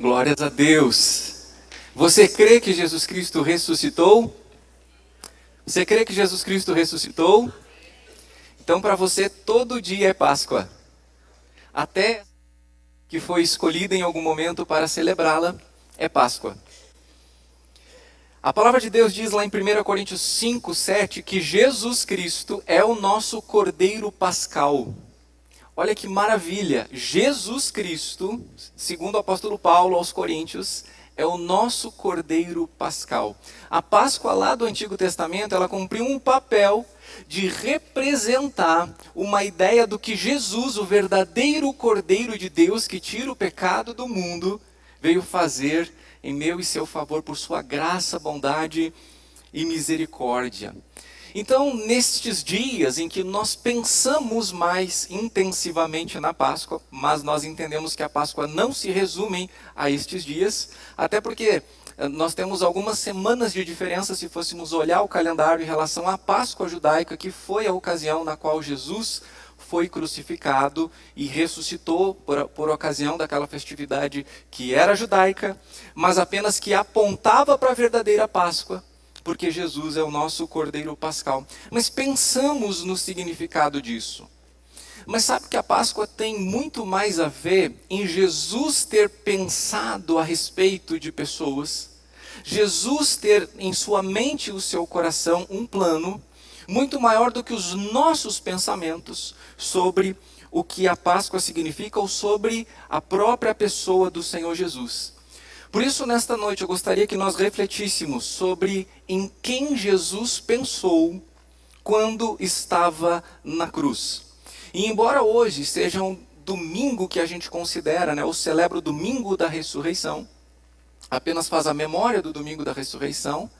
Glórias a Deus. Você crê que Jesus Cristo ressuscitou? Você crê que Jesus Cristo ressuscitou? Então para você todo dia é Páscoa. Até que foi escolhida em algum momento para celebrá-la, é Páscoa. A palavra de Deus diz lá em 1 Coríntios 5, 7, que Jesus Cristo é o nosso Cordeiro Pascal. Olha que maravilha, Jesus Cristo, segundo o apóstolo Paulo aos Coríntios, é o nosso Cordeiro Pascal. A Páscoa lá do Antigo Testamento, ela cumpriu um papel de representar uma ideia do que Jesus, o verdadeiro Cordeiro de Deus que tira o pecado do mundo, veio fazer em meu e seu favor por sua graça, bondade e misericórdia. Então, nestes dias em que nós pensamos mais intensivamente na Páscoa, mas nós entendemos que a Páscoa não se resume a estes dias, até porque nós temos algumas semanas de diferença se fôssemos olhar o calendário em relação à Páscoa judaica, que foi a ocasião na qual Jesus foi crucificado e ressuscitou por ocasião daquela festividade que era judaica, mas apenas que apontava para a verdadeira Páscoa, porque Jesus é o nosso Cordeiro Pascal. Mas pensamos no significado disso. Mas sabe que a Páscoa tem muito mais a ver em Jesus ter pensado a respeito de pessoas, Jesus ter em sua mente e o seu coração um plano muito maior do que os nossos pensamentos sobre o que a Páscoa significa ou sobre a própria pessoa do Senhor Jesus. Por isso, nesta noite, eu gostaria que nós refletíssemos sobre em quem Jesus pensou quando estava na cruz. E embora hoje seja um domingo que a gente considera, ou celebra o domingo da ressurreição, apenas faz a memória do domingo da ressurreição,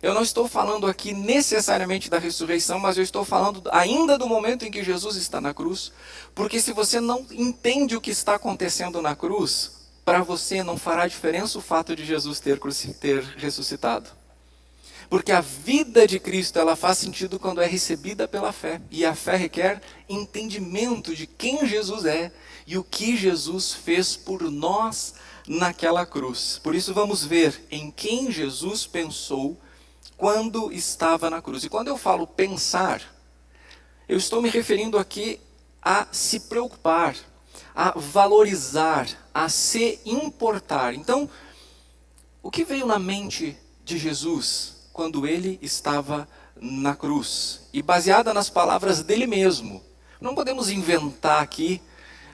eu não estou falando aqui necessariamente da ressurreição, mas eu estou falando ainda do momento em que Jesus está na cruz, porque se você não entende o que está acontecendo na cruz, para você não fará diferença o fato de Jesus ter ressuscitado. Porque a vida de Cristo, ela faz sentido quando é recebida pela fé. E a fé requer entendimento de quem Jesus é e o que Jesus fez por nós naquela cruz. Por isso vamos ver em quem Jesus pensou quando estava na cruz. E quando eu falo pensar, eu estou me referindo aqui a se preocupar, a valorizar, a se importar. Então, o que veio na mente de Jesus quando ele estava na cruz? E baseada nas palavras dele mesmo. Não podemos inventar aqui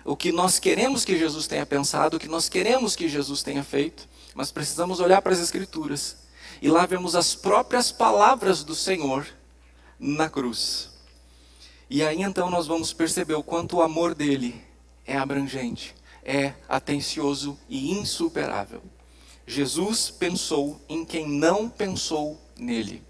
o que nós queremos que Jesus tenha pensado, o que nós queremos que Jesus tenha feito, mas precisamos olhar para as Escrituras e lá vemos as próprias palavras do Senhor na cruz. E aí então nós vamos perceber o quanto o amor dele é abrangente, é atencioso e insuperável. Jesus pensou em quem não pensou nele.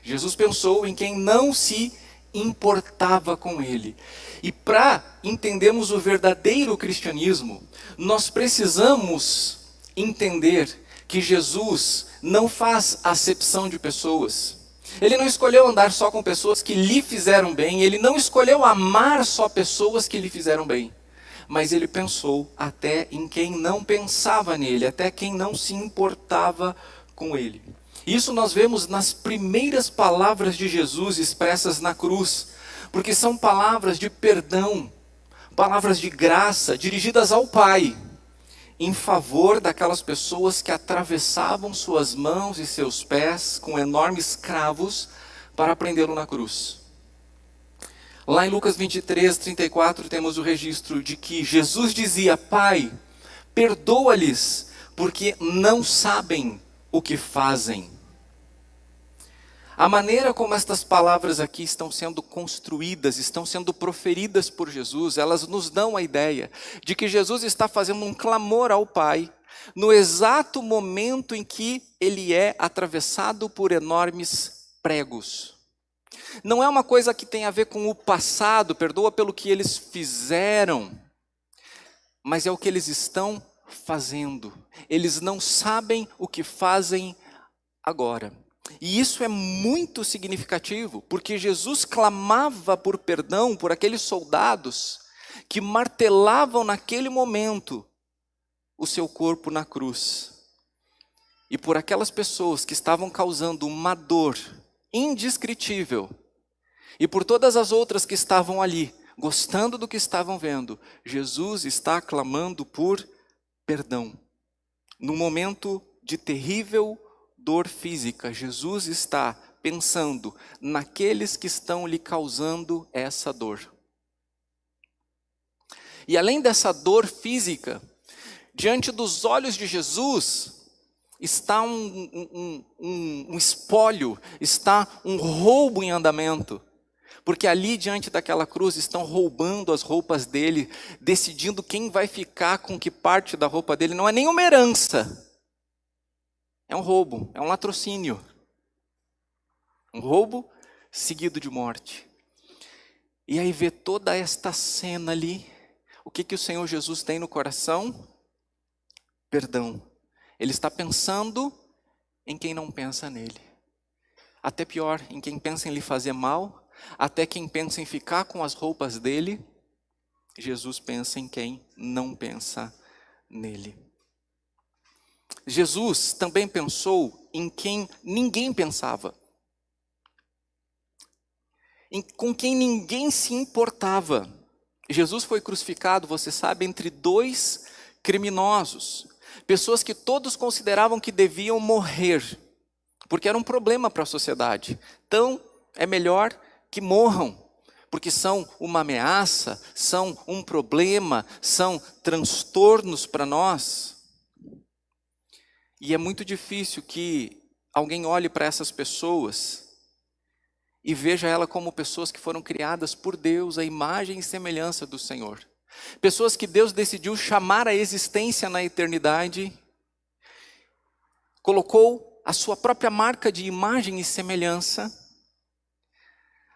Jesus pensou em quem não se importava com ele. E para entendermos o verdadeiro cristianismo, nós precisamos entender que Jesus não faz acepção de pessoas. Ele não escolheu andar só com pessoas que lhe fizeram bem, ele não escolheu amar só pessoas que lhe fizeram bem. Mas ele pensou até em quem não pensava nele, até quem não se importava com ele. Isso nós vemos nas primeiras palavras de Jesus expressas na cruz, porque são palavras de perdão, palavras de graça, dirigidas ao Pai, em favor daquelas pessoas que atravessavam suas mãos e seus pés com enormes cravos para prendê-lo na cruz. Lá em Lucas 23, 34, temos o registro de que Jesus dizia: Pai, perdoa-lhes, porque não sabem o que fazem. A maneira como estas palavras aqui estão sendo construídas, estão sendo proferidas por Jesus, elas nos dão a ideia de que Jesus está fazendo um clamor ao Pai, no exato momento em que ele é atravessado por enormes pregos. Não é uma coisa que tem a ver com o passado, perdoa pelo que eles fizeram, mas é o que eles estão fazendo. Eles não sabem o que fazem agora. E isso é muito significativo, porque Jesus clamava por perdão por aqueles soldados que martelavam naquele momento o seu corpo na cruz. E por aquelas pessoas que estavam causando uma dor indescritível, e por todas as outras que estavam ali, gostando do que estavam vendo, Jesus está clamando por perdão. Num momento de terrível dor física, Jesus está pensando naqueles que estão lhe causando essa dor. E além dessa dor física, diante dos olhos de Jesus, está um espólio, está um roubo em andamento. Porque ali diante daquela cruz estão roubando as roupas dele, decidindo quem vai ficar com que parte da roupa dele. Não é nenhuma herança, é um roubo, é um latrocínio. Um roubo seguido de morte. E aí vê toda esta cena ali, o que o Senhor Jesus tem no coração? Perdão. Ele está pensando em quem não pensa nele. Até pior, em quem pensa em lhe fazer mal, até quem pensa em ficar com as roupas dele. Jesus pensa em quem não pensa nele. Jesus também pensou em quem ninguém pensava. Com quem ninguém se importava. Jesus foi crucificado, você sabe, entre dois criminosos. Pessoas que todos consideravam que deviam morrer, porque era um problema para a sociedade. Então, é melhor que morram, porque são uma ameaça, são um problema, são transtornos para nós. E é muito difícil que alguém olhe para essas pessoas e veja ela como pessoas que foram criadas por Deus, à imagem e semelhança do Senhor. Pessoas que Deus decidiu chamar à existência na eternidade, colocou a sua própria marca de imagem e semelhança,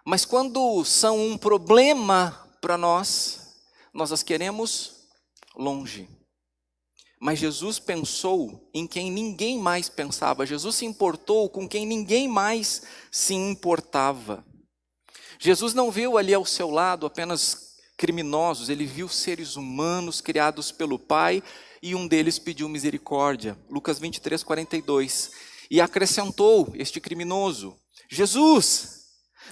mas quando são um problema para nós as queremos longe. Mas Jesus pensou em quem ninguém mais pensava. Jesus se importou com quem ninguém mais se importava. Jesus não viu ali ao seu lado apenas criminosos, ele viu seres humanos criados pelo Pai e um deles pediu misericórdia. Lucas 23, 42. E acrescentou este criminoso: Jesus,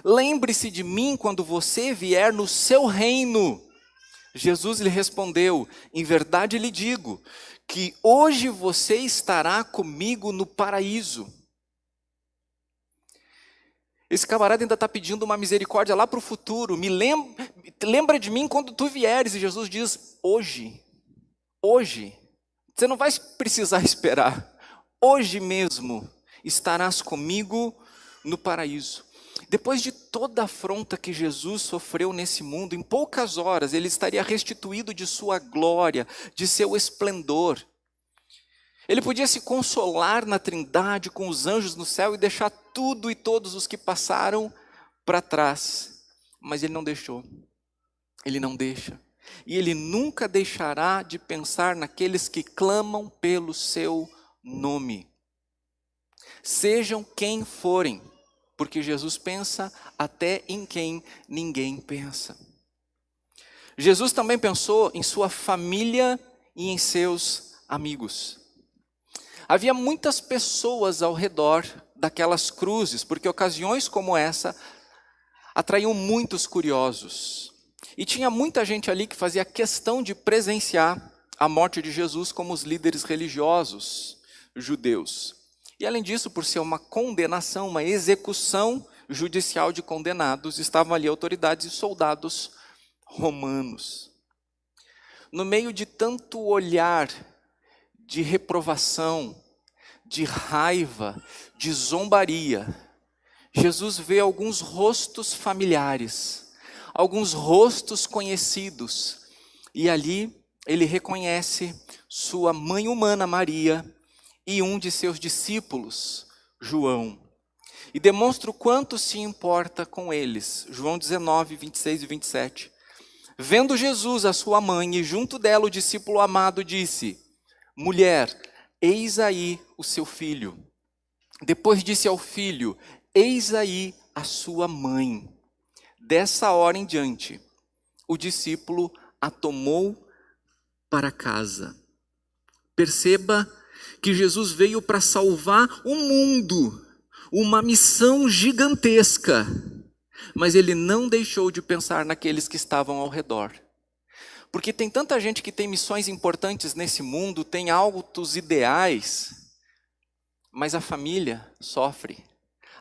lembre-se de mim quando você vier no seu reino. Jesus lhe respondeu: em verdade lhe digo, que hoje você estará comigo no paraíso. Esse camarada ainda está pedindo uma misericórdia lá para o futuro. Lembra de mim quando tu vieres. E Jesus diz: hoje. Você não vai precisar esperar. Hoje mesmo estarás comigo no paraíso. Depois de toda a afronta que Jesus sofreu nesse mundo, em poucas horas ele estaria restituído de sua glória, de seu esplendor. Ele podia se consolar na Trindade com os anjos no céu e deixar tudo e todos os que passaram para trás. Mas ele não deixou. Ele não deixa. E ele nunca deixará de pensar naqueles que clamam pelo seu nome. Sejam quem forem. Porque Jesus pensa até em quem ninguém pensa. Jesus também pensou em sua família e em seus amigos. Havia muitas pessoas ao redor daquelas cruzes, porque ocasiões como essa atraíam muitos curiosos. E tinha muita gente ali que fazia questão de presenciar a morte de Jesus, como os líderes religiosos judeus. E além disso, por ser uma condenação, uma execução judicial de condenados, estavam ali autoridades e soldados romanos. No meio de tanto olhar de reprovação, de raiva, de zombaria, Jesus vê alguns rostos familiares, alguns rostos conhecidos, e ali ele reconhece sua mãe humana, Maria, e um de seus discípulos, João. E demonstra o quanto se importa com eles. João 19, 26 e 27. Vendo Jesus a sua mãe e junto dela o discípulo amado, disse: mulher, eis aí o seu filho. Depois disse ao filho: eis aí a sua mãe. Dessa hora em diante, o discípulo a tomou para casa. Perceba que Jesus veio para salvar o mundo, uma missão gigantesca, mas ele não deixou de pensar naqueles que estavam ao redor. Porque tem tanta gente que tem missões importantes nesse mundo, tem altos ideais, mas a família sofre.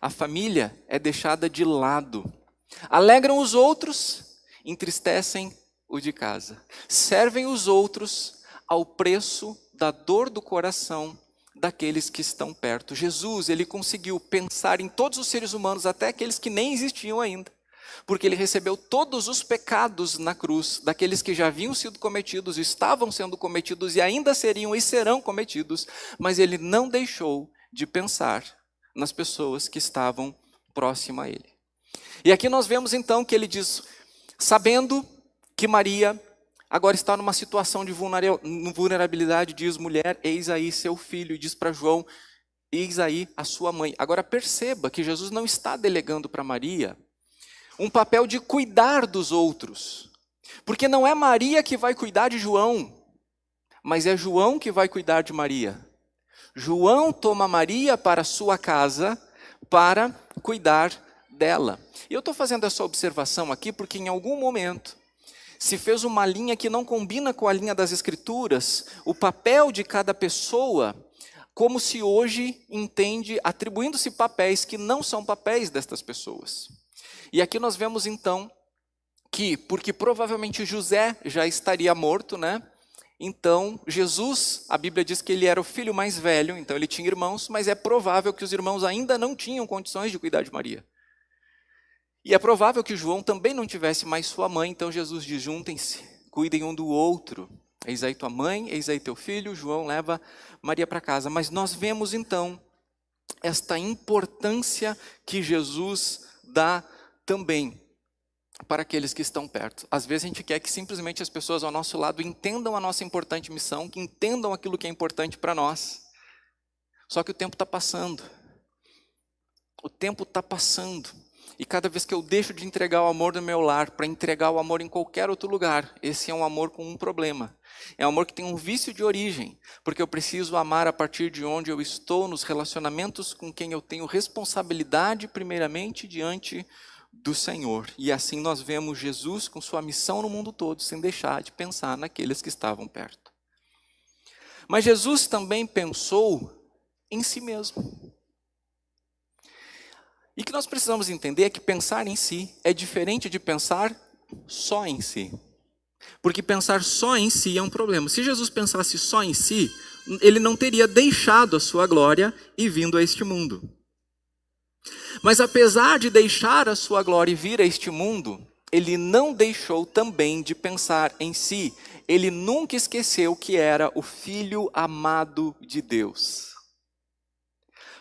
A família é deixada de lado. Alegram os outros, entristecem o de casa. Servem os outros ao preço da dor do coração daqueles que estão perto. Jesus, ele conseguiu pensar em todos os seres humanos, até aqueles que nem existiam ainda. Porque ele recebeu todos os pecados na cruz, daqueles que já haviam sido cometidos, estavam sendo cometidos e ainda seriam e serão cometidos, mas ele não deixou de pensar nas pessoas que estavam próximas a ele. E aqui nós vemos então que ele diz, sabendo que Maria agora está numa situação de vulnerabilidade, diz, mulher, eis aí seu filho, e diz para João, eis aí a sua mãe. Agora perceba que Jesus não está delegando para Maria um papel de cuidar dos outros, porque não é Maria que vai cuidar de João, mas é João que vai cuidar de Maria. João toma Maria para sua casa para cuidar dela. E eu estou fazendo essa observação aqui porque em algum momento se fez uma linha que não combina com a linha das Escrituras, o papel de cada pessoa, como se hoje entende, atribuindo-se papéis que não são papéis destas pessoas. E aqui nós vemos então que, porque provavelmente José já estaria morto, né? Então Jesus, a Bíblia diz que ele era o filho mais velho, então ele tinha irmãos, mas é provável que os irmãos ainda não tinham condições de cuidar de Maria. E é provável que João também não tivesse mais sua mãe, então Jesus diz, juntem-se, cuidem um do outro. Eis aí tua mãe, eis aí teu filho, João leva Maria para casa. Mas nós vemos então esta importância que Jesus dá também para aqueles que estão perto. Às vezes a gente quer que simplesmente as pessoas ao nosso lado entendam a nossa importante missão, que entendam aquilo que é importante para nós. Só que o tempo está passando. O tempo está passando. E cada vez que eu deixo de entregar o amor no meu lar para entregar o amor em qualquer outro lugar, esse é um amor com um problema. É um amor que tem um vício de origem, porque eu preciso amar a partir de onde eu estou, nos relacionamentos com quem eu tenho responsabilidade, primeiramente, diante do Senhor. E assim nós vemos Jesus com sua missão no mundo todo, sem deixar de pensar naqueles que estavam perto. Mas Jesus também pensou em si mesmo. E o que nós precisamos entender é que pensar em si é diferente de pensar só em si. Porque pensar só em si é um problema. Se Jesus pensasse só em si, ele não teria deixado a sua glória e vindo a este mundo. Mas apesar de deixar a sua glória e vir a este mundo, ele não deixou também de pensar em si. Ele nunca esqueceu que era o Filho amado de Deus.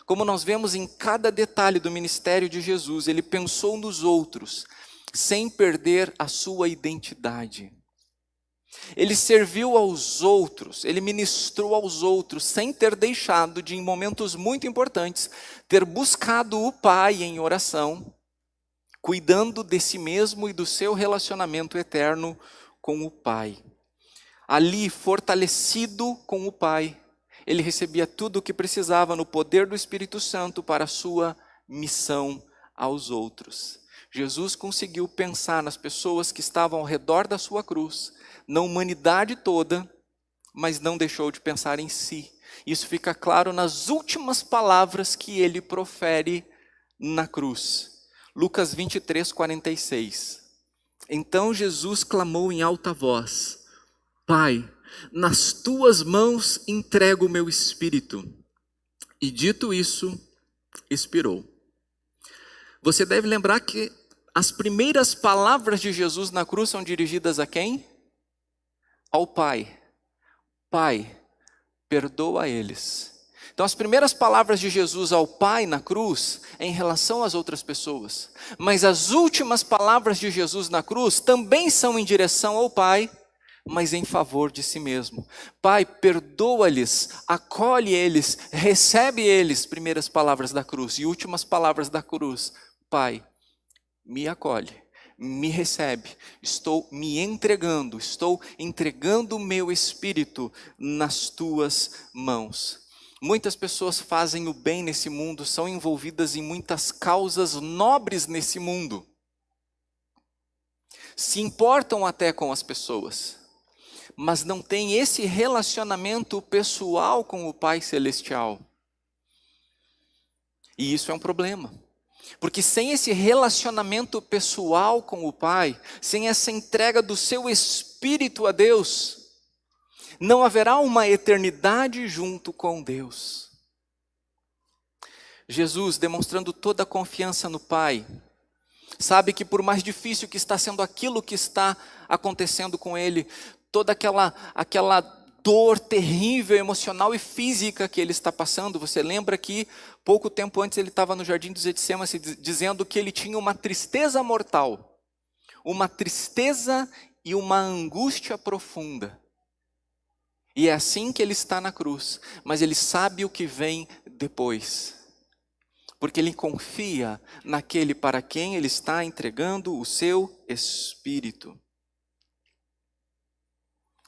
Como nós vemos em cada detalhe do ministério de Jesus, ele pensou nos outros, sem perder a sua identidade. Ele serviu aos outros, ele ministrou aos outros, sem ter deixado de, em momentos muito importantes, ter buscado o Pai em oração, cuidando de si mesmo e do seu relacionamento eterno com o Pai. Ali, fortalecido com o Pai, ele recebia tudo o que precisava no poder do Espírito Santo para a sua missão aos outros. Jesus conseguiu pensar nas pessoas que estavam ao redor da sua cruz, na humanidade toda, mas não deixou de pensar em si. Isso fica claro nas últimas palavras que ele profere na cruz. Lucas 23, 46. Então Jesus clamou em alta voz, Pai, nas tuas mãos entrego o meu espírito. E dito isso, expirou. Você deve lembrar que as primeiras palavras de Jesus na cruz são dirigidas a quem? Ao Pai. Pai, perdoa eles. Então as primeiras palavras de Jesus ao Pai na cruz é em relação às outras pessoas. Mas as últimas palavras de Jesus na cruz também são em direção ao Pai, mas em favor de si mesmo. Pai, perdoa-lhes, acolhe eles, recebe eles, primeiras palavras da cruz. E últimas palavras da cruz, Pai, me acolhe, me recebe, estou me entregando, estou entregando o meu espírito nas tuas mãos. Muitas pessoas fazem o bem nesse mundo, são envolvidas em muitas causas nobres nesse mundo. Se importam até com as pessoas, mas não têm esse relacionamento pessoal com o Pai Celestial. E isso é um problema. Porque sem esse relacionamento pessoal com o Pai, sem essa entrega do seu espírito a Deus, não haverá uma eternidade junto com Deus. Jesus, demonstrando toda a confiança no Pai, sabe que por mais difícil que está sendo aquilo que está acontecendo com ele, toda aquela dor terrível, emocional e física que ele está passando. Você lembra que pouco tempo antes ele estava no jardim dos Getsêmanis dizendo que ele tinha uma tristeza mortal, uma tristeza e uma angústia profunda. E é assim que ele está na cruz, mas ele sabe o que vem depois, porque ele confia naquele para quem ele está entregando o seu espírito.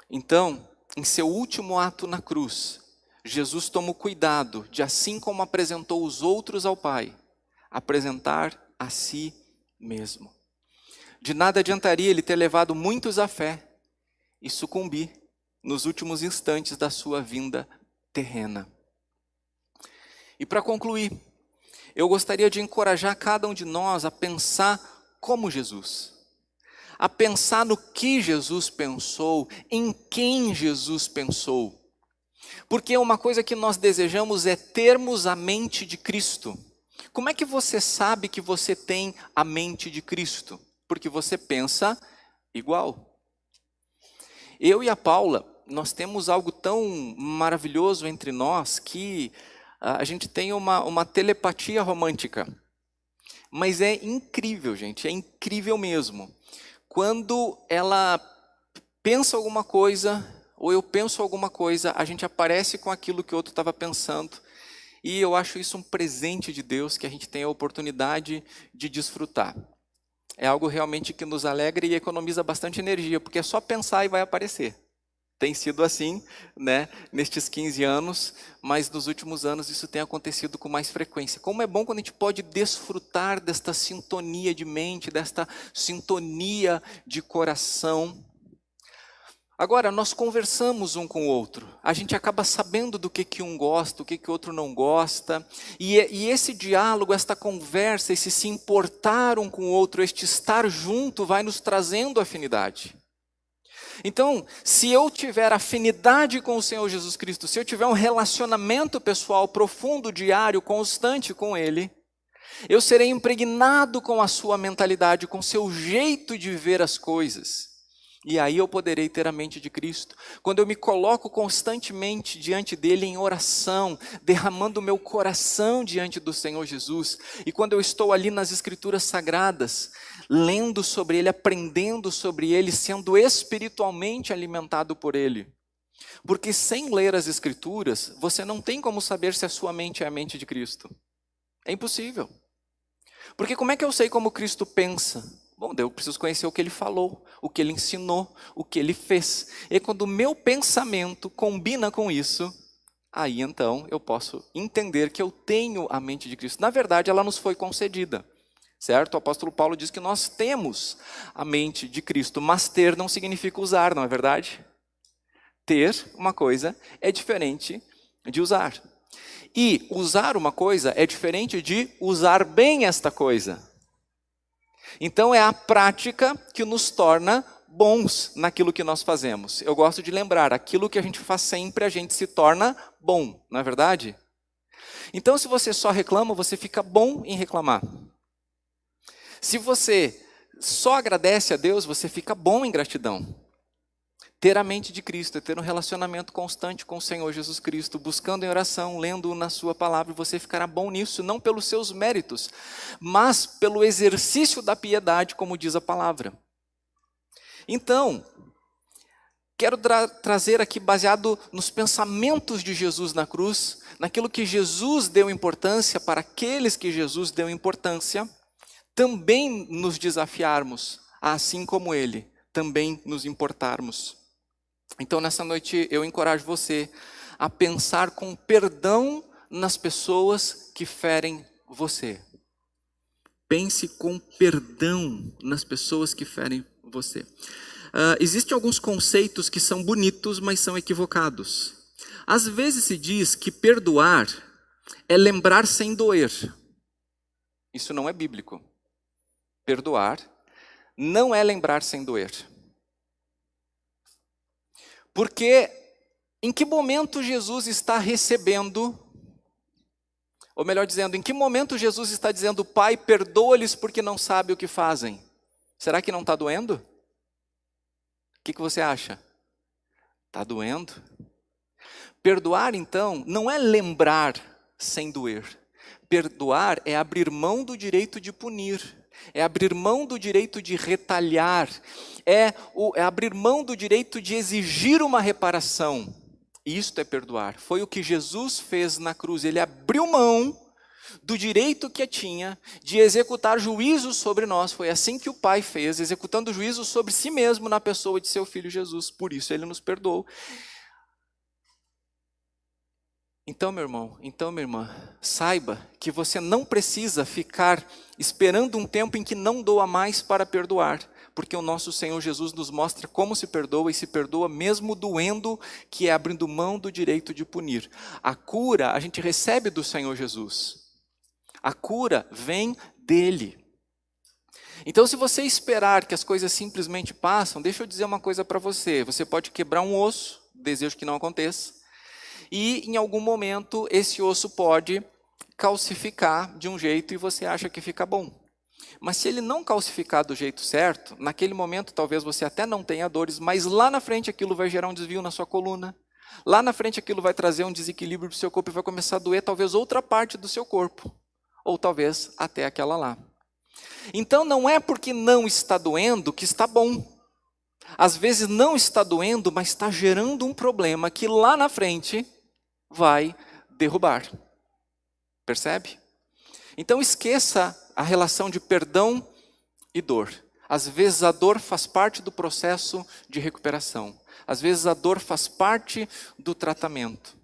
Então, em seu último ato na cruz, Jesus toma o cuidado de, assim como apresentou os outros ao Pai, apresentar a si mesmo. De nada adiantaria ele ter levado muitos à fé e sucumbir nos últimos instantes da sua vinda terrena. E para concluir, eu gostaria de encorajar cada um de nós a pensar como Jesus. A pensar no que Jesus pensou, em quem Jesus pensou. Porque uma coisa que nós desejamos é termos a mente de Cristo. Como é que você sabe que você tem a mente de Cristo? Porque você pensa igual. Eu e a Paula, nós temos algo tão maravilhoso entre nós que a gente tem uma telepatia romântica. Mas é incrível, gente, é incrível mesmo. Quando ela pensa alguma coisa, ou eu penso alguma coisa, a gente aparece com aquilo que o outro estava pensando. E eu acho isso um presente de Deus que a gente tem a oportunidade de desfrutar. É algo realmente que nos alegra e economiza bastante energia, porque é só pensar e vai aparecer. Tem sido assim, né, nestes 15 anos, mas nos últimos anos isso tem acontecido com mais frequência. Como é bom quando a gente pode desfrutar desta sintonia de mente, desta sintonia de coração. Agora, nós conversamos um com o outro, a gente acaba sabendo do que um gosta, o que o outro não gosta, e esse diálogo, esta conversa, esse se importar um com o outro, este estar junto vai nos trazendo afinidade. Então, se eu tiver afinidade com o Senhor Jesus Cristo, se eu tiver um relacionamento pessoal profundo, diário, constante com Ele, eu serei impregnado com a sua mentalidade, com o seu jeito de ver as coisas. E aí eu poderei ter a mente de Cristo. Quando eu me coloco constantemente diante dele em oração, derramando o meu coração diante do Senhor Jesus, e quando eu estou ali nas Escrituras Sagradas, lendo sobre ele, aprendendo sobre ele, sendo espiritualmente alimentado por ele. Porque sem ler as Escrituras, você não tem como saber se a sua mente é a mente de Cristo. É impossível. Porque como é que eu sei como Cristo pensa? Bom, eu preciso conhecer o que ele falou, o que ele ensinou, o que ele fez. E quando o meu pensamento combina com isso, aí então eu posso entender que eu tenho a mente de Cristo. Na verdade, ela nos foi concedida, certo? O apóstolo Paulo diz que nós temos a mente de Cristo, mas ter não significa usar, não é verdade? Ter uma coisa é diferente de usar. E usar uma coisa é diferente de usar bem esta coisa. Então é a prática que nos torna bons naquilo que nós fazemos. Eu gosto de lembrar, aquilo que a gente faz sempre, a gente se torna bom, não é verdade? Então se você só reclama, você fica bom em reclamar. Se você só agradece a Deus, você fica bom em gratidão. Ter a mente de Cristo é ter um relacionamento constante com o Senhor Jesus Cristo, buscando em oração, lendo na sua palavra, você ficará bom nisso, não pelos seus méritos, mas pelo exercício da piedade, como diz a palavra. Então, quero trazer aqui, baseado nos pensamentos de Jesus na cruz, naquilo que Jesus deu importância, para aqueles que Jesus deu importância, também nos desafiarmos, a, assim como Ele, também nos importarmos. Então, nessa noite, eu encorajo você a pensar com perdão nas pessoas que ferem você. Pense com perdão nas pessoas que ferem você. Existem alguns conceitos que são bonitos, mas são equivocados. Às vezes se diz que perdoar é lembrar sem doer. Isso não é bíblico. Perdoar não é lembrar sem doer. Porque em que momento Jesus está recebendo, ou melhor dizendo, em que momento Jesus está dizendo, Pai, perdoa-lhes porque não sabem o que fazem? Será que não está doendo? O que você acha? Está doendo? Perdoar, então, não é lembrar sem doer. Perdoar é abrir mão do direito de punir, é abrir mão do direito de retalhar, é abrir mão do direito de exigir uma reparação. Isto é perdoar. Foi o que Jesus fez na cruz. Ele abriu mão do direito que tinha de executar juízo sobre nós. Foi assim que o Pai fez, executando juízo sobre si mesmo na pessoa de seu Filho Jesus. Por isso Ele nos perdoou. Então, meu irmão, então, minha irmã, saiba que você não precisa ficar esperando um tempo em que não doa mais para perdoar, porque o nosso Senhor Jesus nos mostra como se perdoa, e se perdoa mesmo doendo, que é abrindo mão do direito de punir. A cura a gente recebe do Senhor Jesus. A cura vem dele. Então, se você esperar que as coisas simplesmente passam, deixa eu dizer uma coisa para você. Você pode quebrar um osso, desejo que não aconteça, e em algum momento esse osso pode calcificar de um jeito e você acha que fica bom. Mas se ele não calcificar do jeito certo, naquele momento talvez você até não tenha dores, mas lá na frente aquilo vai gerar um desvio na sua coluna. Lá na frente aquilo vai trazer um desequilíbrio para o seu corpo e vai começar a doer talvez outra parte do seu corpo. Ou talvez até aquela lá. Então não é porque não está doendo que está bom. Às vezes não está doendo, mas está gerando um problema que lá na frente vai derrubar. Percebe? Então esqueça a relação de perdão e dor. Às vezes a dor faz parte do processo de recuperação. Às vezes a dor faz parte do tratamento.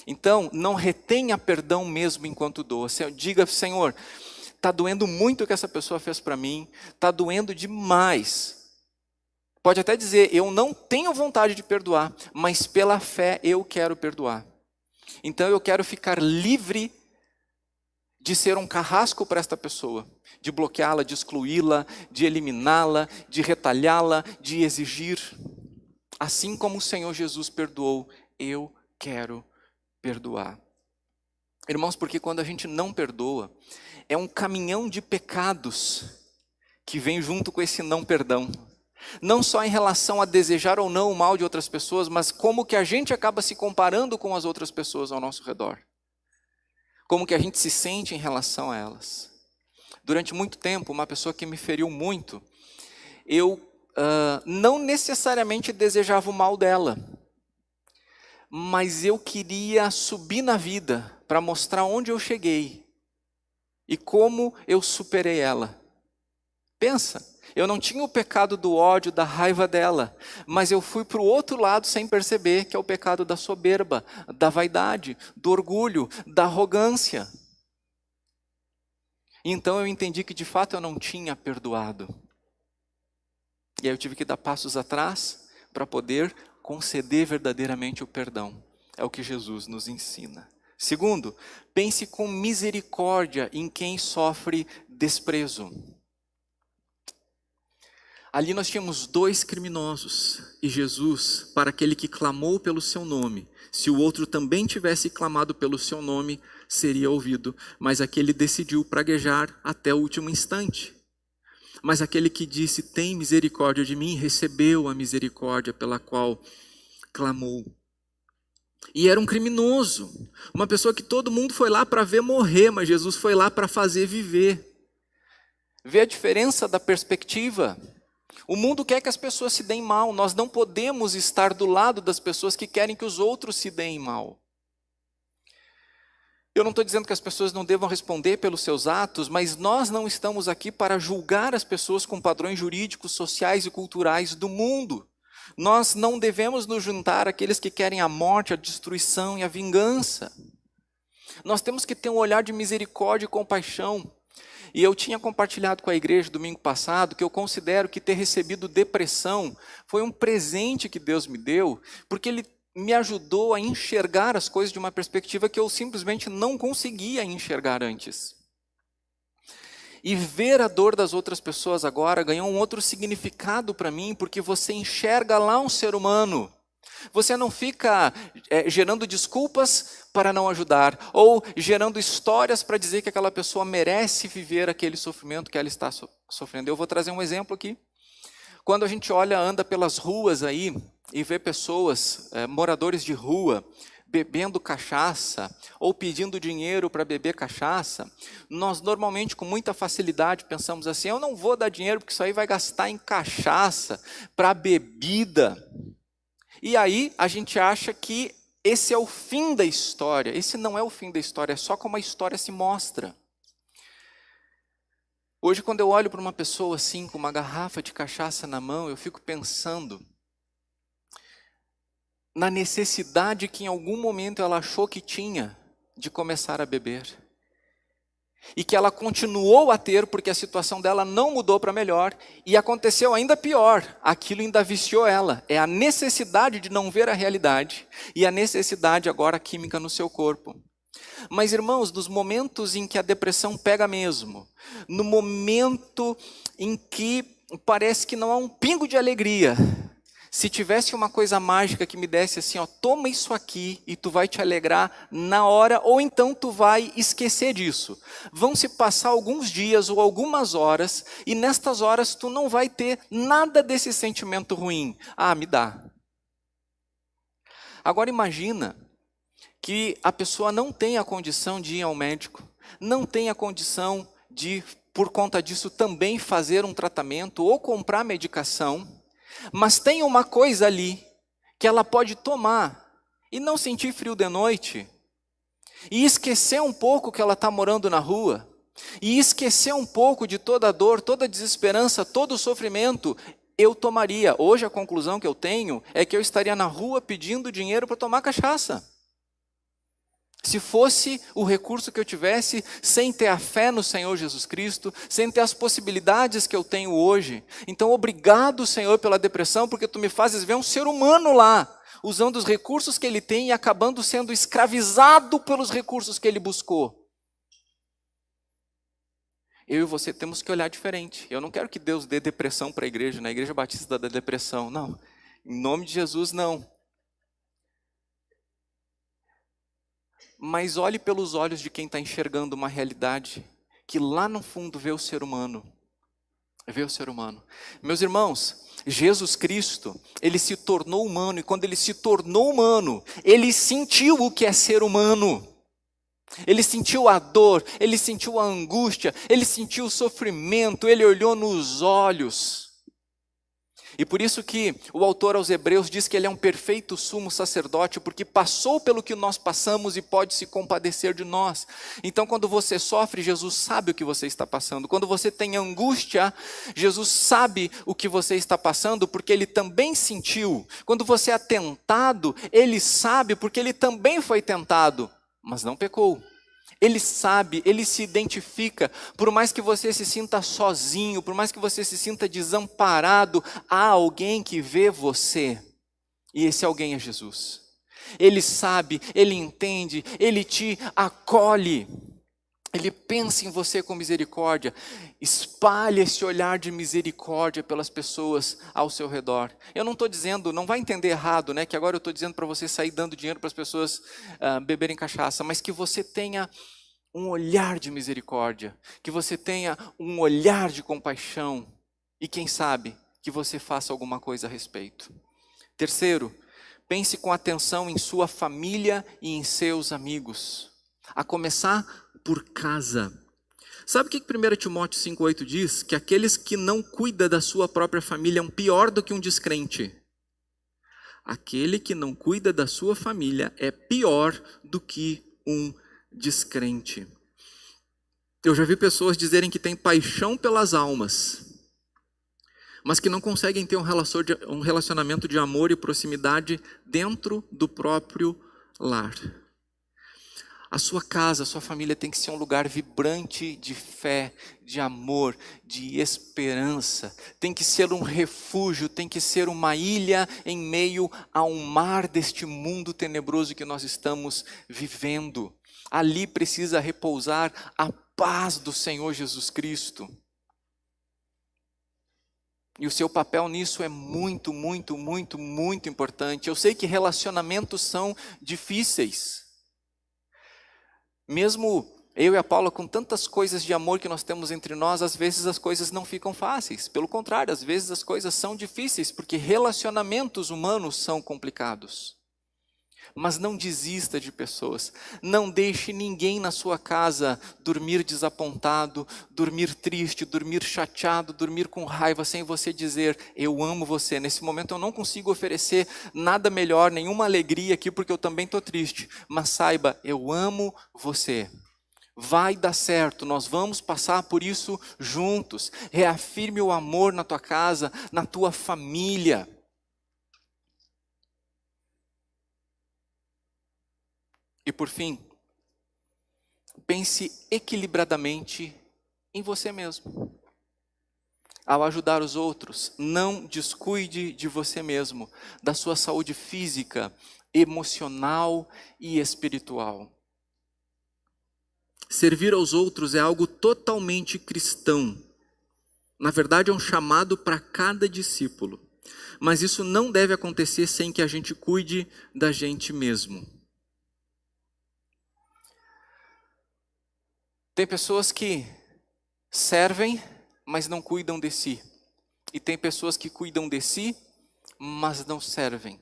Então não retenha perdão mesmo enquanto doa. Diga, Senhor, está doendo muito o que essa pessoa fez para mim, está doendo demais. Pode até dizer, eu não tenho vontade de perdoar, mas pela fé eu quero perdoar. Então eu quero ficar livre de ser um carrasco para esta pessoa, de bloqueá-la, de excluí-la, de eliminá-la, de retalhá-la, de exigir. Assim como o Senhor Jesus perdoou, eu quero perdoar. Irmãos, porque quando a gente não perdoa, é um caminhão de pecados que vem junto com esse não perdão. Não só em relação a desejar ou não o mal de outras pessoas, mas como que a gente acaba se comparando com as outras pessoas ao nosso redor. Como que a gente se sente em relação a elas. Durante muito tempo, uma pessoa que me feriu muito, eu não necessariamente desejava o mal dela, mas eu queria subir na vida para mostrar onde eu cheguei e como eu superei ela. Pensa. Eu não tinha o pecado do ódio, da raiva dela, mas eu fui para o outro lado sem perceber, que é o pecado da soberba, da vaidade, do orgulho, da arrogância. Então eu entendi que de fato eu não tinha perdoado. E aí eu tive que dar passos atrás para poder conceder verdadeiramente o perdão. É o que Jesus nos ensina. Segundo, pense com misericórdia em quem sofre desprezo. Ali nós tínhamos 2 criminosos, e Jesus, para aquele que clamou pelo seu nome, se o outro também tivesse clamado pelo seu nome, seria ouvido, mas aquele decidiu praguejar até o último instante. Mas aquele que disse, tem misericórdia de mim, recebeu a misericórdia pela qual clamou. E era um criminoso, uma pessoa que todo mundo foi lá para ver morrer, mas Jesus foi lá para fazer viver. Vê a diferença da perspectiva. O mundo quer que as pessoas se deem mal. Nós não podemos estar do lado das pessoas que querem que os outros se deem mal. Eu não estou dizendo que as pessoas não devam responder pelos seus atos, mas nós não estamos aqui para julgar as pessoas com padrões jurídicos, sociais e culturais do mundo. Nós não devemos nos juntar àqueles que querem a morte, a destruição e a vingança. Nós temos que ter um olhar de misericórdia e compaixão. E eu tinha compartilhado com a igreja domingo passado que eu considero que ter recebido depressão foi um presente que Deus me deu, porque Ele me ajudou a enxergar as coisas de uma perspectiva que eu simplesmente não conseguia enxergar antes. E ver a dor das outras pessoas agora ganhou um outro significado para mim, porque você enxerga lá um ser humano. Você não fica gerando desculpas para não ajudar, ou gerando histórias para dizer que aquela pessoa merece viver aquele sofrimento que ela está sofrendo. Eu vou trazer um exemplo aqui. Quando a gente anda pelas ruas aí e vê pessoas, moradores de rua, bebendo cachaça ou pedindo dinheiro para beber cachaça, nós normalmente com muita facilidade pensamos assim, eu não vou dar dinheiro porque isso aí vai gastar em cachaça, para bebida. E aí a gente acha que esse é o fim da história. Esse não é o fim da história, é só como a história se mostra. Hoje, quando eu olho para uma pessoa assim, com uma garrafa de cachaça na mão, eu fico pensando na necessidade que em algum momento ela achou que tinha de começar a beber. E que ela continuou a ter porque a situação dela não mudou para melhor. E aconteceu ainda pior, aquilo ainda viciou ela. É a necessidade de não ver a realidade e a necessidade agora química no seu corpo. Mas, irmãos, nos momentos em que a depressão pega mesmo, no momento em que parece que não há um pingo de alegria, se tivesse uma coisa mágica que me desse assim, ó, toma isso aqui e tu vai te alegrar na hora, ou então tu vai esquecer disso. Vão se passar alguns dias ou algumas horas, e nestas horas tu não vai ter nada desse sentimento ruim. Ah, me dá. Agora imagina que a pessoa não tem a condição de ir ao médico, não tem a condição de, por conta disso, também fazer um tratamento ou comprar medicação, mas tem uma coisa ali que ela pode tomar e não sentir frio de noite, e esquecer um pouco que ela está morando na rua, e esquecer um pouco de toda a dor, toda a desesperança, todo o sofrimento. Eu tomaria. Hoje a conclusão que eu tenho é que eu estaria na rua pedindo dinheiro para tomar cachaça. Se fosse o recurso que eu tivesse, sem ter a fé no Senhor Jesus Cristo, sem ter as possibilidades que eu tenho hoje. Então, obrigado, Senhor, pela depressão, porque tu me fazes ver um ser humano lá, usando os recursos que ele tem e acabando sendo escravizado pelos recursos que ele buscou. Eu e você temos que olhar diferente. Eu não quero que Deus dê depressão para a igreja, na Igreja Batista da Depressão, não. Em nome de Jesus, não. Mas olhe pelos olhos de quem está enxergando uma realidade que lá no fundo vê o ser humano. Vê o ser humano. Meus irmãos, Jesus Cristo, Ele se tornou humano, e quando Ele se tornou humano, Ele sentiu o que é ser humano. Ele sentiu a dor, Ele sentiu a angústia, Ele sentiu o sofrimento, Ele olhou nos olhos. E por isso que o autor aos Hebreus diz que ele é um perfeito sumo sacerdote, porque passou pelo que nós passamos e pode se compadecer de nós. Então, quando você sofre, Jesus sabe o que você está passando. Quando você tem angústia, Jesus sabe o que você está passando, porque ele também sentiu. Quando você é tentado, ele sabe, porque ele também foi tentado, mas não pecou. Ele sabe, ele se identifica. Por mais que você se sinta sozinho, por mais que você se sinta desamparado, há alguém que vê você. E esse alguém é Jesus. Ele sabe, ele entende, ele te acolhe. Ele pensa em você com misericórdia. Espalhe esse olhar de misericórdia pelas pessoas ao seu redor. Eu não estou dizendo, não vai entender errado, né? Que agora eu estou dizendo para você sair dando dinheiro para as pessoas beberem cachaça. Mas que você tenha um olhar de misericórdia. Que você tenha um olhar de compaixão. E quem sabe que você faça alguma coisa a respeito. Terceiro, pense com atenção em sua família e em seus amigos. A começar por casa. Sabe o que 1 Timóteo 5,8 diz? Que aqueles que não cuidam da sua própria família é pior do que um descrente. Aquele que não cuida da sua família é pior do que um descrente. Eu já vi pessoas dizerem que têm paixão pelas almas, mas que não conseguem ter um relacionamento de amor e proximidade dentro do próprio lar. A sua casa, a sua família tem que ser um lugar vibrante de fé, de amor, de esperança. Tem que ser um refúgio, tem que ser uma ilha em meio ao mar deste mundo tenebroso que nós estamos vivendo. Ali precisa repousar a paz do Senhor Jesus Cristo. E o seu papel nisso é muito, muito, muito, muito importante. Eu sei que relacionamentos são difíceis. Mesmo eu e a Paula, com tantas coisas de amor que nós temos entre nós, às vezes as coisas não ficam fáceis. Pelo contrário, às vezes as coisas são difíceis, porque relacionamentos humanos são complicados. Mas não desista de pessoas. Não deixe ninguém na sua casa dormir desapontado, dormir triste, dormir chateado, dormir com raiva, sem você dizer, eu amo você. Nesse momento eu não consigo oferecer nada melhor, nenhuma alegria aqui, porque eu também estou triste. Mas saiba, eu amo você. Vai dar certo, nós vamos passar por isso juntos. Reafirme o amor na tua casa, na tua família. E por fim, pense equilibradamente em você mesmo. Ao ajudar os outros, não descuide de você mesmo, da sua saúde física, emocional e espiritual. Servir aos outros é algo totalmente cristão. Na verdade, é um chamado para cada discípulo. Mas isso não deve acontecer sem que a gente cuide da gente mesmo. Tem pessoas que servem, mas não cuidam de si. E tem pessoas que cuidam de si, mas não servem.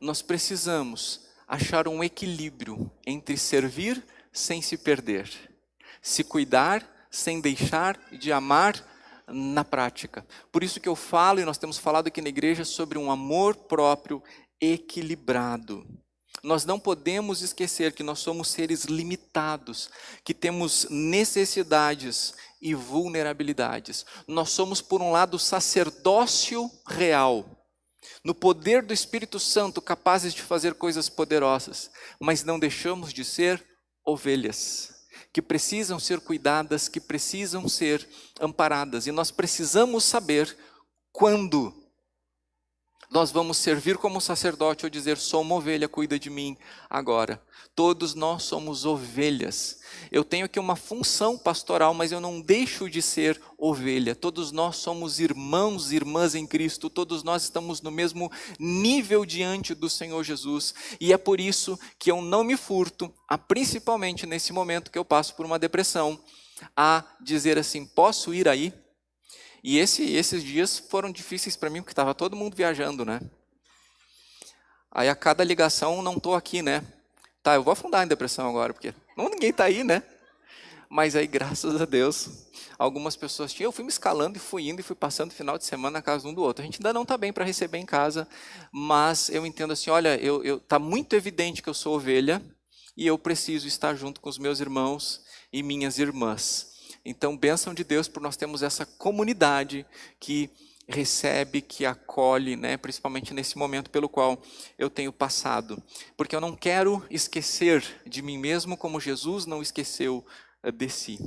Nós precisamos achar um equilíbrio entre servir sem se perder. Se cuidar sem deixar de amar na prática. Por isso que eu falo, e nós temos falado aqui na igreja, sobre um amor próprio equilibrado. Nós não podemos esquecer que nós somos seres limitados, que temos necessidades e vulnerabilidades. Nós somos, por um lado, sacerdócio real, no poder do Espírito Santo, capazes de fazer coisas poderosas, mas não deixamos de ser ovelhas, que precisam ser cuidadas, que precisam ser amparadas. E nós precisamos saber quando nós vamos servir como sacerdote ou dizer, sou uma ovelha, cuida de mim agora. Todos nós somos ovelhas. Eu tenho aqui uma função pastoral, mas eu não deixo de ser ovelha. Todos nós somos irmãos e irmãs em Cristo. Todos nós estamos no mesmo nível diante do Senhor Jesus. E é por isso que eu não me furto, principalmente nesse momento que eu passo por uma depressão, a dizer assim, posso ir aí? E esses dias foram difíceis para mim, porque estava todo mundo viajando, né? Aí a cada ligação, não estou aqui, né? Tá, eu vou afundar em depressão agora, porque ninguém está aí, né? Mas aí, graças a Deus, algumas pessoas tinham. Eu fui me escalando e fui indo e fui passando o final de semana na casa um do outro. A gente ainda não está bem para receber em casa, mas eu entendo assim, olha, tá muito evidente que eu sou ovelha e eu preciso estar junto com os meus irmãos e minhas irmãs. Então, bênção de Deus por nós termos essa comunidade que recebe, que acolhe, né? Principalmente nesse momento pelo qual eu tenho passado. Porque eu não quero esquecer de mim mesmo como Jesus não esqueceu de si.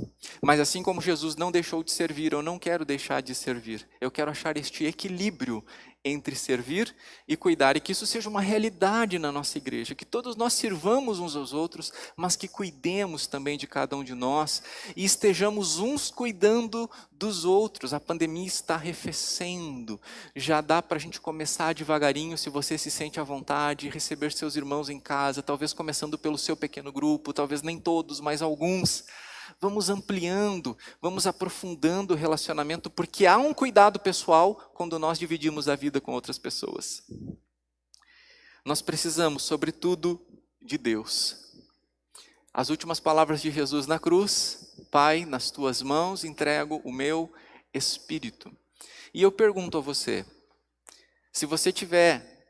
Mas assim como Jesus não deixou de servir, eu não quero deixar de servir. Eu quero achar este equilíbrio entre servir e cuidar, e que isso seja uma realidade na nossa igreja, que todos nós sirvamos uns aos outros, mas que cuidemos também de cada um de nós, e estejamos uns cuidando dos outros. A pandemia está arrefecendo, já dá para a gente começar devagarinho, se você se sente à vontade, receber seus irmãos em casa, talvez começando pelo seu pequeno grupo, talvez nem todos, mas alguns. Vamos ampliando, vamos aprofundando o relacionamento, porque há um cuidado pessoal quando nós dividimos a vida com outras pessoas. Nós precisamos, sobretudo, de Deus. As últimas palavras de Jesus na cruz, Pai, nas tuas mãos entrego o meu espírito. E eu pergunto a você, se você tiver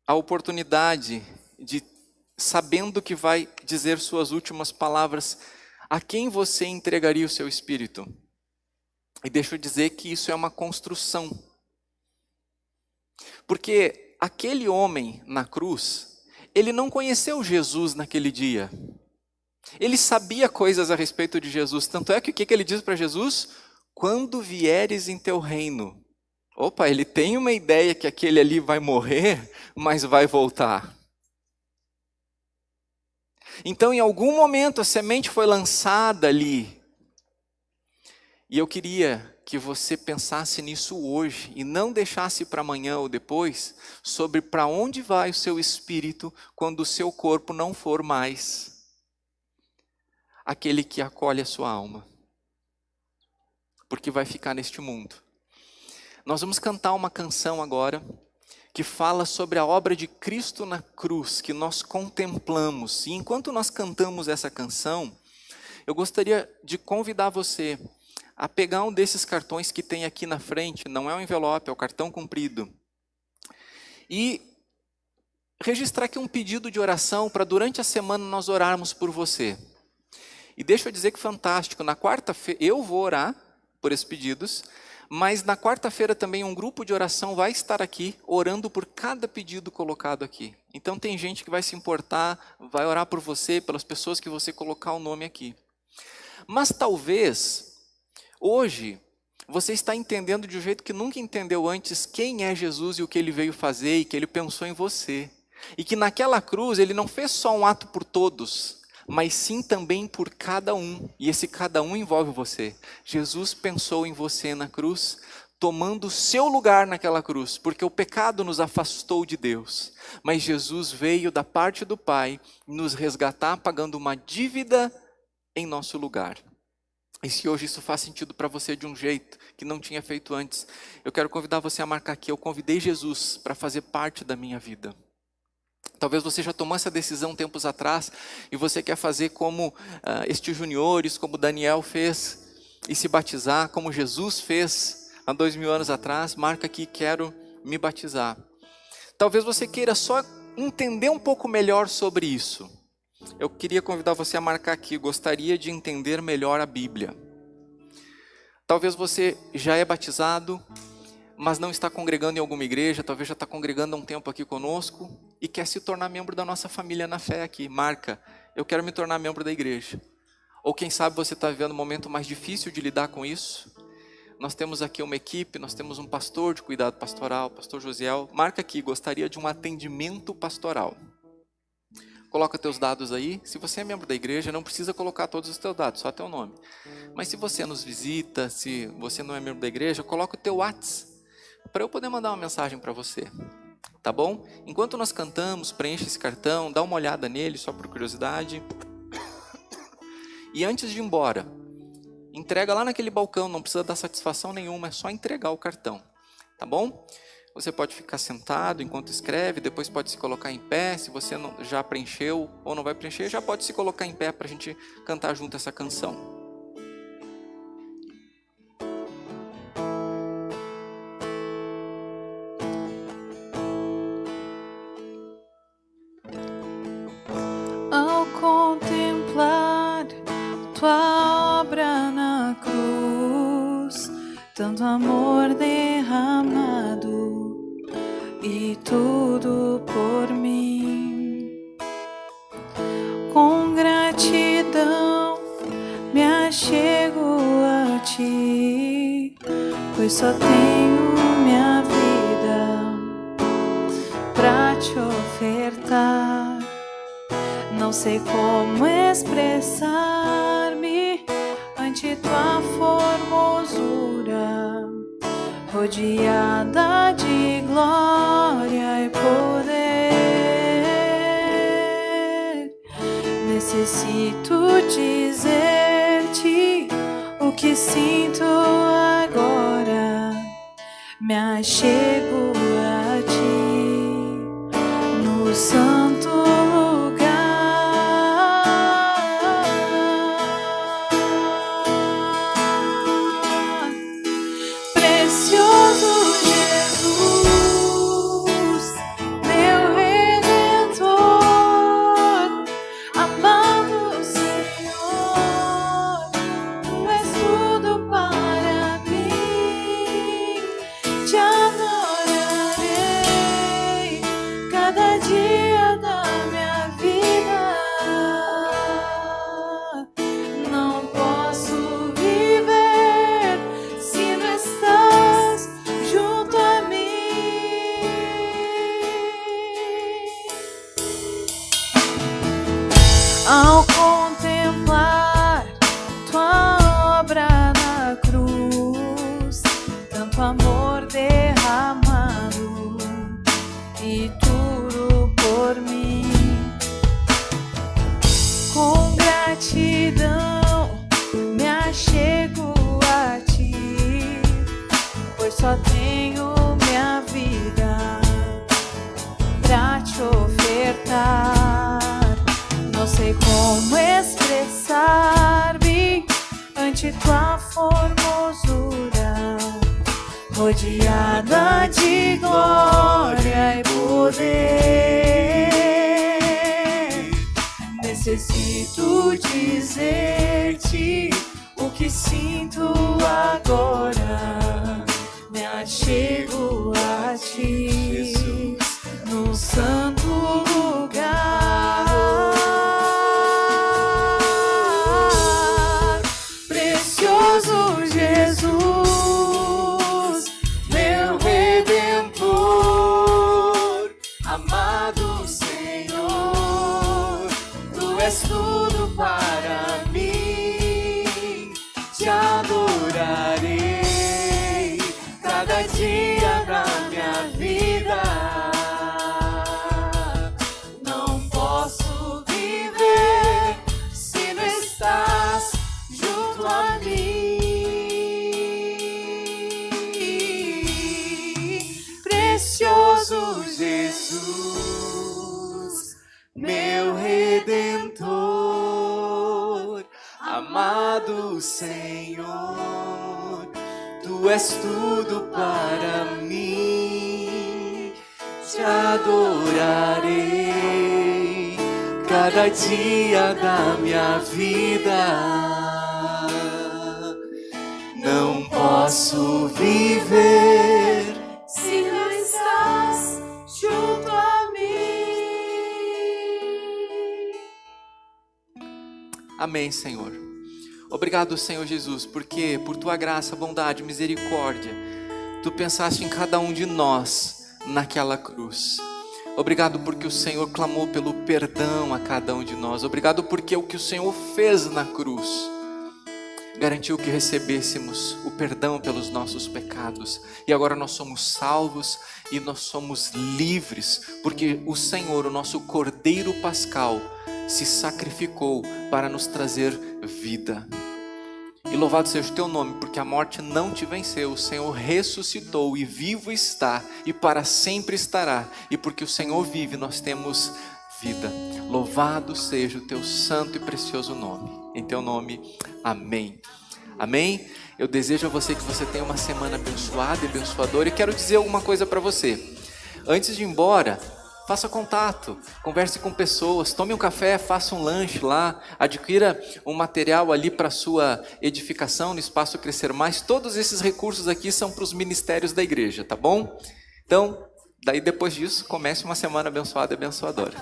a oportunidade de sabendo que vai dizer suas últimas palavras, a quem você entregaria o seu espírito? E deixa eu dizer que isso é uma construção. Porque aquele homem na cruz, ele não conheceu Jesus naquele dia. Ele sabia coisas a respeito de Jesus. Tanto é que o que ele diz para Jesus? Quando vieres em teu reino. Opa, ele tem uma ideia que aquele ali vai morrer, mas vai voltar. Então, em algum momento, a semente foi lançada ali. E eu queria que você pensasse nisso hoje e não deixasse para amanhã ou depois sobre para onde vai o seu espírito quando o seu corpo não for mais aquele que acolhe a sua alma. Porque vai ficar neste mundo. Nós vamos cantar uma canção agora que fala sobre a obra de Cristo na cruz, que nós contemplamos. E enquanto nós cantamos essa canção, eu gostaria de convidar você a pegar um desses cartões que tem aqui na frente, não é um envelope, é o cartão comprido, e registrar aqui um pedido de oração para durante a semana nós orarmos por você. E deixa eu dizer que fantástico, na quarta-feira eu vou orar por esses pedidos, mas na quarta-feira também um grupo de oração vai estar aqui, orando por cada pedido colocado aqui. Então tem gente que vai se importar, vai orar por você, pelas pessoas que você colocar o nome aqui. Mas talvez, hoje, você está entendendo de um jeito que nunca entendeu antes quem é Jesus e o que ele veio fazer e que ele pensou em você. E que naquela cruz ele não fez só um ato por todos, mas sim também por cada um. E esse cada um envolve você. Jesus pensou em você na cruz, tomando o seu lugar naquela cruz, porque o pecado nos afastou de Deus. Mas Jesus veio da parte do Pai nos resgatar, pagando uma dívida em nosso lugar. E se hoje isso faz sentido para você de um jeito que não tinha feito antes, eu quero convidar você a marcar aqui, eu convidei Jesus para fazer parte da minha vida. Talvez você já tomou essa decisão tempos atrás e você quer fazer como estes juniores, como Daniel fez, e se batizar, como Jesus fez há 2000 anos atrás. Marca aqui, quero me batizar. Talvez você queira só entender um pouco melhor sobre isso. Eu queria convidar você a marcar aqui, gostaria de entender melhor a Bíblia. Talvez você já é batizado, mas não está congregando em alguma igreja, talvez já está congregando há um tempo aqui conosco e quer se tornar membro da nossa família na fé aqui. Marca, eu quero me tornar membro da igreja. Ou quem sabe você está vivendo um momento mais difícil de lidar com isso. Nós temos aqui uma equipe, nós temos um pastor de cuidado pastoral, pastor Josiel. Marca aqui, gostaria de um atendimento pastoral. Coloca teus dados aí. Se você é membro da igreja, não precisa colocar todos os teus dados, só teu nome. Mas se você nos visita, se você não é membro da igreja, coloca o teu WhatsApp, para eu poder mandar uma mensagem para você. Tá bom? Enquanto nós cantamos, preenche esse cartão, dá uma olhada nele, só por curiosidade. E antes de ir embora, entrega lá naquele balcão, não precisa dar satisfação nenhuma, é só entregar o cartão. Tá bom? Você pode ficar sentado enquanto escreve, depois pode se colocar em pé. Se você já preencheu ou não vai preencher, já pode se colocar em pé para a gente cantar junto essa canção. Ao contemplar tua obra na cruz, tanto amor derramado e tudo por mim, com gratidão me achego a ti, pois só tenho minha vida pra te ofertar. Não sei como expressar-me ante tua formosura, rodeada de glória e poder. Necessito dizer-te o que sinto agora. Me achego a ti no santo lugar. Precioso Jesus, meu Redentor, como expressar-me ante tua formosura, rodeada de glória e poder. Necessito dizer-te o que sinto agora. Me achego a ti, Jesus, no santo lugar. Precioso Jesus, meu Redentor, amado Senhor, tu és tudo para mim. Te adorarei cada dia da minha vida. Não posso viver se não estás junto a mim. Precioso Jesus, meu Redentor, amado Senhor, tu és tudo para mim. Te adorarei cada dia da minha vida. Não posso viver se não estás junto a mim. Amém, Senhor. Obrigado, Senhor Jesus, porque por tua graça, bondade, misericórdia, tu pensaste em cada um de nós naquela cruz. Obrigado porque o Senhor clamou pelo perdão a cada um de nós. Obrigado porque o que o Senhor fez na cruz garantiu que recebêssemos o perdão pelos nossos pecados. E agora nós somos salvos e nós somos livres, porque o Senhor, o nosso Cordeiro Pascal, se sacrificou para nos trazer vida. E louvado seja o teu nome, porque a morte não te venceu. O Senhor ressuscitou e vivo está e para sempre estará. E porque o Senhor vive, nós temos vida. Louvado seja o teu santo e precioso nome. Em teu nome, amém. Amém? Eu desejo a você que você tenha uma semana abençoada e abençoadora. E quero dizer alguma coisa para você. Antes de ir embora, faça contato, converse com pessoas, tome um café, faça um lanche lá, adquira um material ali para sua edificação no Espaço Crescer Mais. Todos esses recursos aqui são para os ministérios da igreja, tá bom? Então, daí depois disso, comece uma semana abençoada e abençoadora.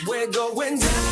We're going down.